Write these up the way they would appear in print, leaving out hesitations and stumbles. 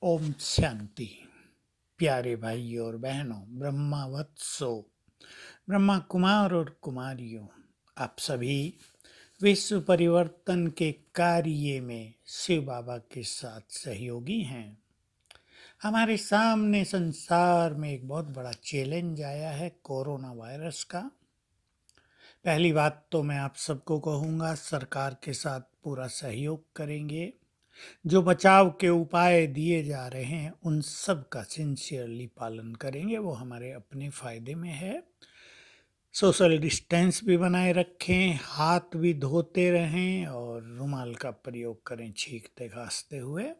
ओम शांति। प्यारे भाई और बहनों, ब्रह्मा वत्सो, ब्रह्मा कुमार और कुमारियों, आप सभी विश्व परिवर्तन के कार्य में शिव बाबा के साथ सहयोगी हैं। हमारे सामने संसार में एक बहुत बड़ा चैलेंज आया है, कोरोना वायरस का। पहली बात तो मैं आप सबको कहूँगा, सरकार के साथ पूरा सहयोग करेंगे। जो बचाव के उपाय दिए जा रहे हैं उन सब का सिंसियरली पालन करेंगे, वो हमारे अपने फायदे में है। सोशल डिस्टेंस भी बनाए रखें, हाथ भी धोते रहें और रुमाल का प्रयोग करें छींकते खांसते हुए।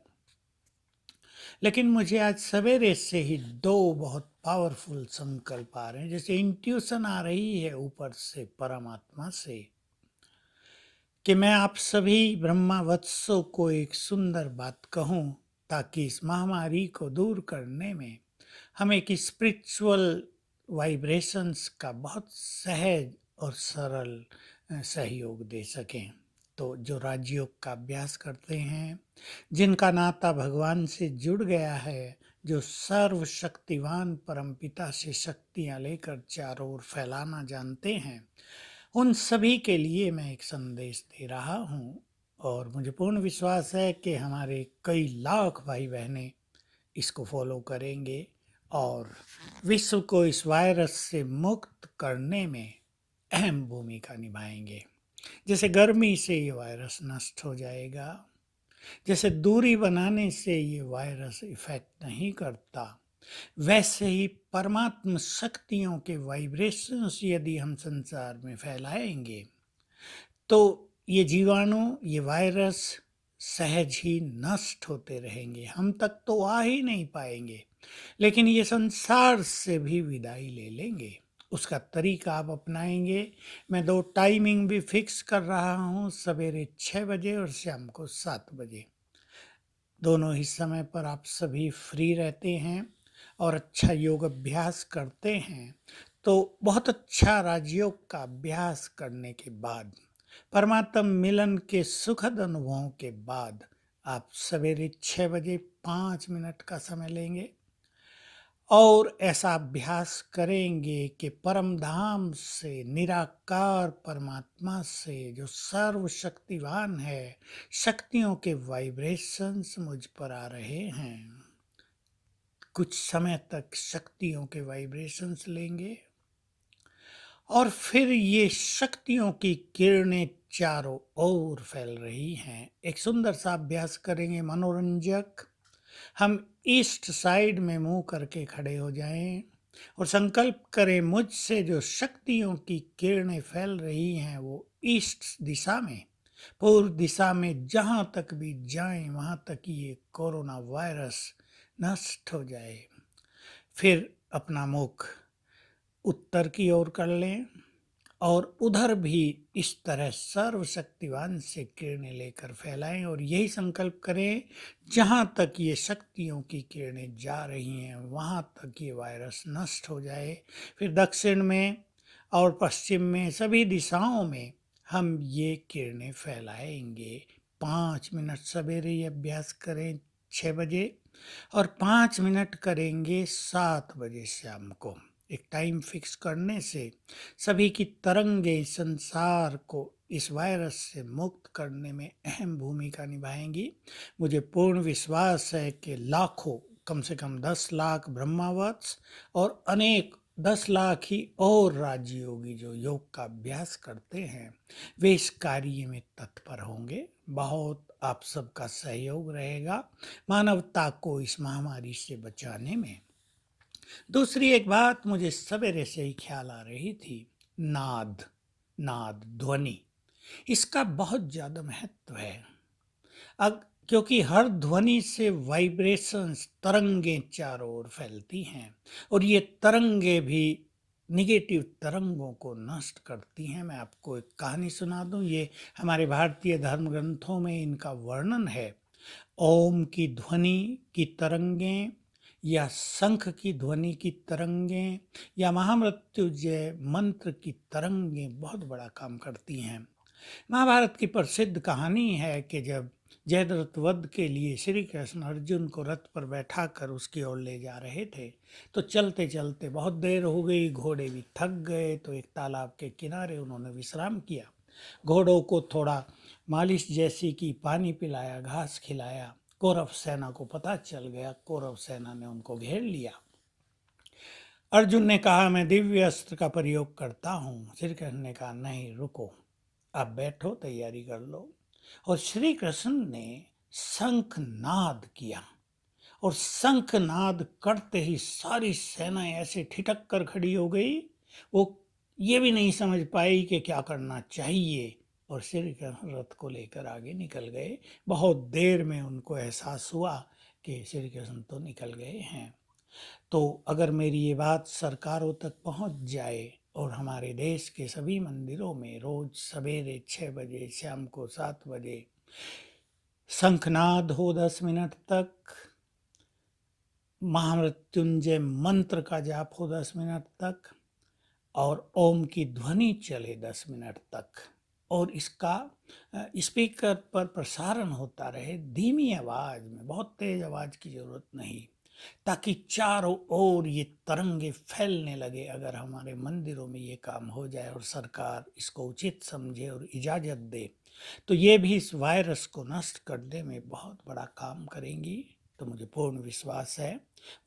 लेकिन मुझे आज सवेरे से ही दो बहुत पावरफुल संकल्प आ रहे हैं, जैसे इंट्यूशन आ रही है ऊपर से परमात्मा से, कि मैं आप सभी ब्रह्मा वत्सों को एक सुंदर बात कहूं, ताकि इस महामारी को दूर करने में हम एक स्पिरिचुअल वाइब्रेशंस का बहुत सहज और सरल सहयोग दे सकें। तो जो राजयोग का अभ्यास करते हैं, जिनका नाता भगवान से जुड़ गया है, जो सर्वशक्तिवान परमपिता से शक्तियां लेकर चारों ओर फैलाना जानते हैं, उन सभी के लिए मैं एक संदेश दे रहा हूँ। और मुझे पूर्ण विश्वास है कि हमारे कई लाख भाई बहनें इसको फॉलो करेंगे और विश्व को इस वायरस से मुक्त करने में अहम भूमिका निभाएंगे। जैसे गर्मी से ये वायरस नष्ट हो जाएगा, जैसे दूरी बनाने से ये वायरस इफेक्ट नहीं करता, वैसे ही परमात्म शक्तियों के वाइब्रेशंस यदि हम संसार में फैलाएंगे तो ये जीवाणु, ये वायरस सहज ही नष्ट होते रहेंगे। हम तक तो आ ही नहीं पाएंगे, लेकिन ये संसार से भी विदाई ले लेंगे। उसका तरीका आप अपनाएंगे। मैं दो टाइमिंग भी फिक्स कर रहा हूँ, सवेरे 6 बजे और शाम को 7 बजे। दोनों ही समय पर आप सभी फ्री रहते हैं और अच्छा योग अभ्यास करते हैं, तो बहुत अच्छा राजयोग का अभ्यास करने के बाद, परमात्म मिलन के सुखद अनुभवों के बाद, आप सवेरे 6 बजे 5 मिनट का समय लेंगे और ऐसा अभ्यास करेंगे कि परम धाम से, निराकार परमात्मा से, जो सर्वशक्तिवान है, शक्तियों के वाइब्रेशंस मुझ पर आ रहे हैं। कुछ समय तक शक्तियों के वाइब्रेशंस लेंगे और फिर ये शक्तियों की किरणें चारों ओर फैल रही हैं। एक सुंदर सा अभ्यास करेंगे, मनोरंजक। हम ईस्ट साइड में मुंह करके खड़े हो जाएं और संकल्प करें, मुझसे जो शक्तियों की किरणें फैल रही हैं वो ईस्ट दिशा में, पूर्व दिशा में जहां तक भी जाएं वहां तक ये कोरोना वायरस नष्ट हो जाए। फिर अपना मुख उत्तर की ओर कर लें और उधर भी इस तरह सर्वशक्तिवान से किरणें लेकर फैलाएं और यही संकल्प करें, जहां तक ये शक्तियों की किरणें जा रही हैं वहां तक ये वायरस नष्ट हो जाए। फिर दक्षिण में और पश्चिम में सभी दिशाओं में हम ये किरणें फैलाएंगे। 5 मिनट सवेरे ये अभ्यास करें 6 बजे और 5 मिनट करेंगे 7 बजे शाम को। एक टाइम फिक्स करने से सभी की तरंगे संसार को इस वायरस से मुक्त करने में अहम भूमिका निभाएंगी। मुझे पूर्ण विश्वास है कि लाखों, कम से कम 10 लाख ब्रह्मावत्स और अनेक 10 लाख ही और राजयोगी जो योग का अभ्यास करते हैं, वे इस कार्य में तत्पर होंगे। बहुत आप सबका सहयोग रहेगा मानवता को इस महामारी से बचाने में। दूसरी एक बात मुझे सवेरे से ही ख्याल आ रही थी, नाद, नाद ध्वनि, इसका बहुत ज्यादा महत्व है। अब क्योंकि हर ध्वनि से वाइब्रेशंस, तरंगें चारों ओर फैलती हैं और ये तरंगे भी निगेटिव तरंगों को नष्ट करती हैं। मैं आपको एक कहानी सुना दूं, ये हमारे भारतीय धर्म ग्रंथों में इनका वर्णन है। ओम की ध्वनि की तरंगें या शंख की ध्वनि की तरंगें या महामृत्युंजय मंत्र की तरंगें बहुत बड़ा काम करती हैं। महाभारत की प्रसिद्ध कहानी है कि जब जयद्रथ वध के लिए श्री कृष्ण अर्जुन को रथ पर बैठाकर उसकी ओर ले जा रहे थे। तो चलते चलते बहुत देर हो गई, घोड़े भी थक गए। तो एक तालाब के किनारे उन्होंने विश्राम किया। घोड़ों को थोड़ा मालिश जैसी की, पानी पिलाया, घास खिलाया। कौरव सेना को पता चल गया, कौरव सेना ने उनको घेर लिया। अर्जुन ने कहा, मैं दिव्य अस्त्र का प्रयोग करता हूँ। श्री कृष्ण ने कहा, नहीं रुको, अब बैठो, तैयारी कर लो। और श्री कृष्ण ने शंखनाद किया, और शंखनाद करते ही सारी सेना ऐसे ठिठक कर खड़ी हो गई। वो ये भी नहीं समझ पाई कि क्या करना चाहिए, और श्री कृष्ण रथ को लेकर आगे निकल गए। बहुत देर में उनको एहसास हुआ कि श्री कृष्ण तो निकल गए हैं। तो अगर मेरी ये बात सरकारों तक पहुंच जाए और हमारे देश के सभी मंदिरों में रोज सवेरे 6 बजे, शाम को 7 बजे शंखनाद हो 10 मिनट तक, महामृत्युंजय मंत्र का जाप हो 10 मिनट तक, और ओम की ध्वनि चले 10 मिनट तक, और इसका स्पीकर पर प्रसारण होता रहे धीमी आवाज में, बहुत तेज आवाज की जरूरत नहीं, ताकि चारों ओर ये तरंगे फैलने लगे। अगर हमारे मंदिरों में ये काम हो जाए और सरकार इसको उचित समझे और इजाजत दे, तो ये भी इस वायरस को नष्ट करने में बहुत बड़ा काम करेंगी। तो मुझे पूर्ण विश्वास है।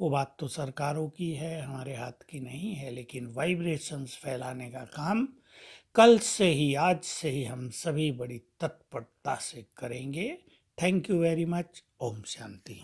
वो बात तो सरकारों की है, हमारे हाथ की नहीं है, लेकिन वाइब्रेशंस फैलाने का काम कल से ही, आज से ही हम सभी बड़ी तत्परता से करेंगे। Thank you very much. ओम शांति।